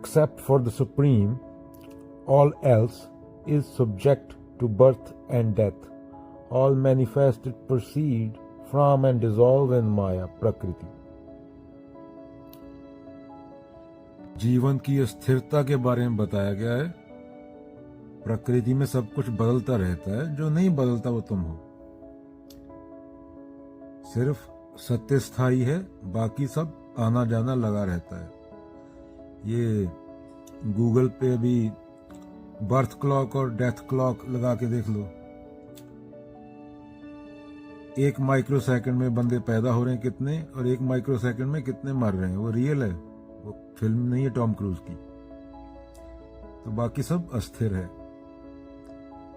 except for the Supreme, all else is subject to birth and death. All manifested proceed from and dissolve in Maya, Prakriti. जीवन की स्थिरता के बारे में बताया गया है। प्रकृति में सब कुछ बदलता रहता है, जो नहीं बदलता वो तुम हो। सिर्फ सत्य स्थायी है, बाकी सब आना जाना लगा रहता है। ये गूगल पे अभी बर्थ क्लॉक और डेथ क्लॉक लगा के देख लो। 1 माइक्रो सेकंड में बंदे पैदा हो रहे हैं कितने, और 1 माइक्रो सेकंड में कितने मर रहे हैं। वो रियल है, वो फिल्म नहीं है टॉम क्रूज की। तो बाकी सब अस्थिर है।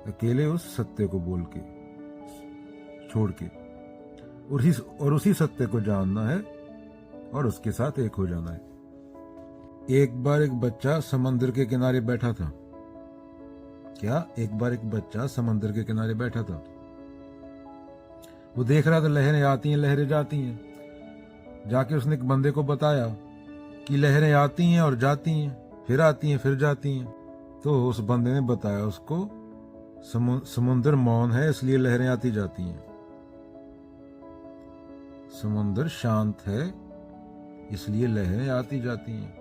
अकेले उस सत्य को बोल के छोड़ के और उसी सत्य को जानना है और उसके साथ एक हो जाना है। एक बार एक बच्चा समंदर के किनारे बैठा था। क्या? एक बार एक बच्चा समंदर के किनारे बैठा था। वो देख रहा था लहरें आती हैं, लहरें जाती हैं। जाके उसने एक बंदे को बताया कि लहरें आती हैं और जाती हैं, फिर आती हैं, फिर जाती हैं। तो उस बंदे ने बताया उसको, समुंदर मौन है इसलिए लहरें आती जाती हैं। समुंदर शांत है इसलिए लहरें आती जाती हैं।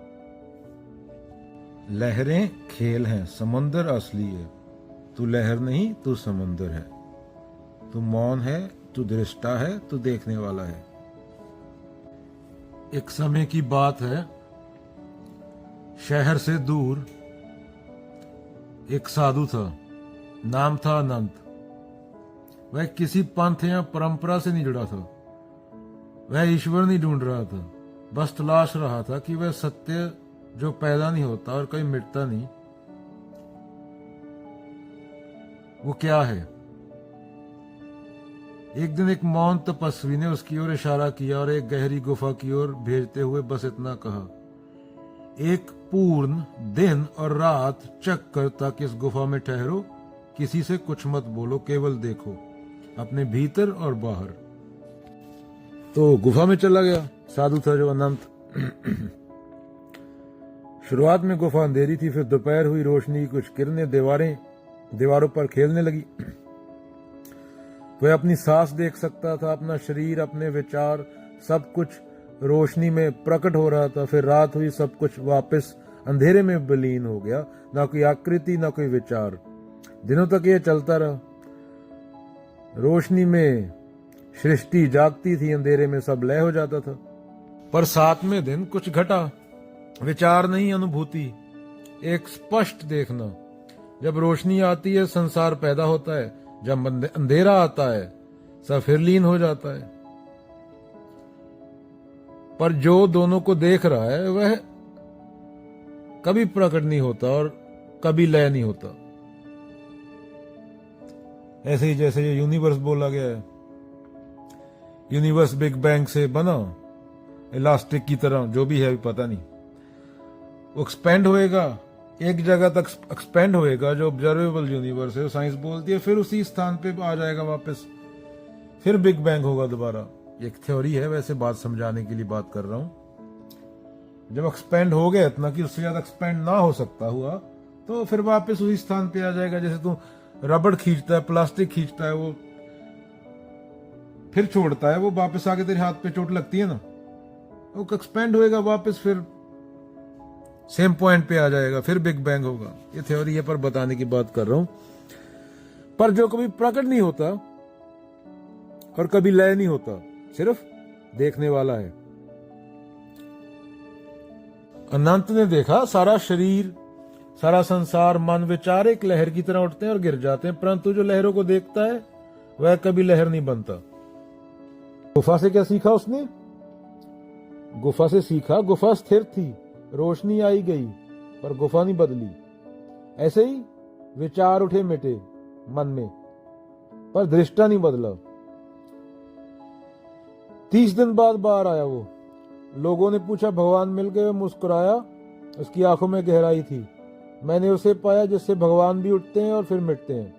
लहरें खेल हैं, समुंदर असली है। तू लहर नहीं, तू समुंदर है। तू मौन है, तू दृष्टा है, तू देखने वाला है। एक समय की बात है, शहर से दूर एक साधु था। नाम था अनंत। वह किसी पंथ या परंपरा से नहीं जुड़ा था। वह ईश्वर नहीं ढूंढ रहा था, बस तलाश रहा था कि वह सत्य जो पैदा नहीं होता और कहीं मिटता नहीं, वो क्या है। एक दिन एक मौन तपस्वी ने उसकी ओर इशारा किया और एक गहरी गुफा की ओर भेजते हुए बस इतना कहा, एक पूर्ण दिन और रात चक्कर तक इस गुफा में ठहरो, किसी से कुछ मत बोलो, केवल देखो अपने भीतर और बाहर। तो गुफा में चला गया साधु था जो अनंत। शुरुआत में गुफा अंधेरी थी, फिर दोपहर हुई, रोशनी की कुछ किरणें दीवारों पर खेलने लगी। वह अपनी सांस देख सकता था, अपना शरीर, अपने विचार, सब कुछ रोशनी में प्रकट हो रहा था। फिर रात हुई, सब कुछ वापस अंधेरे में विलीन हो गया। ना कोई आकृति, ना कोई विचार। दिनों तक ये चलता रहा। रोशनी में सृष्टि जागती थी, अंधेरे में सब लय हो जाता था। पर 7वें दिन कुछ घटा। विचार नहीं, अनुभूति, एक स्पष्ट देखना। जब रोशनी आती है संसार पैदा होता है, जब अंधेरा आता है सब फिर लीन हो जाता है। पर जो दोनों को देख रहा है वह कभी प्रकट नहीं होता और कभी लय नहीं होता। ऐसे ही जैसे ये यूनिवर्स बोला गया है, यूनिवर्स बिग बैंग से बना, इलास्टिक की तरह, जो भी है पता नहीं। वो एक्सपेंड होएगा, एक जगह तक एक्सपेंड होएगा, जो ऑब्जर्वेबल यूनिवर्स है, साइंस बोलती है, फिर उसी स्थान पे आ जाएगा वापस, फिर बिग बैंग होगा दोबारा। एक थ्योरी है, वैसे बात समझाने के लिए बात कर रहा हूं। जब एक्सपेंड हो गया इतना कि उससे ज्यादा एक्सपेंड ना हो सकता हुआ, तो फिर वापस उसी स्थान पे आ जाएगा। जैसे तू रबड़ खींचता है, प्लास्टिक खींचता है, वो फिर छोड़ता है, वो वापस आके तेरे हाथ पे चोट लगती है ना, वो एक्सपेंड होएगा वापस, फिर सेम पॉइंट पे आ जाएगा, फिर बिग बैंग होगा। ये थ्योरी है, पर बताने की बात कर रहा हूं। पर जो कभी प्रकट नहीं होता और कभी लय नहीं होता, सिर्फ देखने वाला है। अनंत ने देखा सारा शरीर, सारा संसार, मन, विचार एक लहर की तरह उठते हैं और गिर जाते हैं, परंतु जो लहरों को देखता है वह कभी लहर नहीं बनता। गुफा से क्या सीखा उसने? गुफा से सीखा, गुफा स्थिर थी, रोशनी आई गई, पर गुफा नहीं बदली। ऐसे ही विचार उठे मिटे मन में, पर दृष्टा नहीं बदला। 30 दिन बाद बाहर आया वो। लोगों ने पूछा भगवान मिल गए? मुस्कुराया, उसकी आंखों में गहराई थी। मैंने उसे पाया जिससे भगवान भी उठते हैं और फिर मिटते हैं।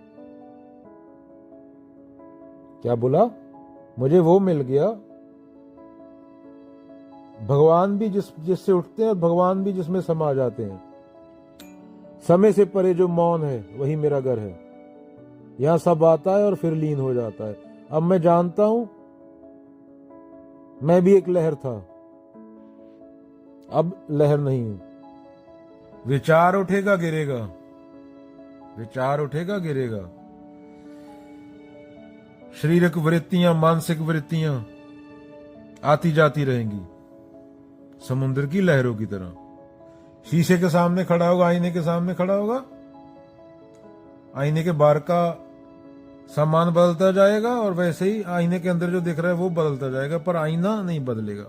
क्या बोला? मुझे वो मिल गया भगवान भी जिससे उठते हैं और भगवान भी जिसमें समा जाते हैं। समय से परे जो मौन है वही मेरा घर है। यहां सब आता है और फिर लीन हो जाता है। अब मैं जानता हूं मैं भी एक लहर था, अब लहर नहीं हूं। विचार उठेगा गिरेगा, विचार उठेगा गिरेगा। शारीरिक वृत्तियां, मानसिक वृत्तियां आती जाती रहेंगी समुद्र की लहरों की तरह। शीशे के सामने खड़ा होगा, आईने के सामने खड़ा होगा, आईने के बाहर का सामान बदलता जाएगा और वैसे ही आईने के अंदर जो दिख रहा है वो बदलता जाएगा, पर आईना नहीं बदलेगा।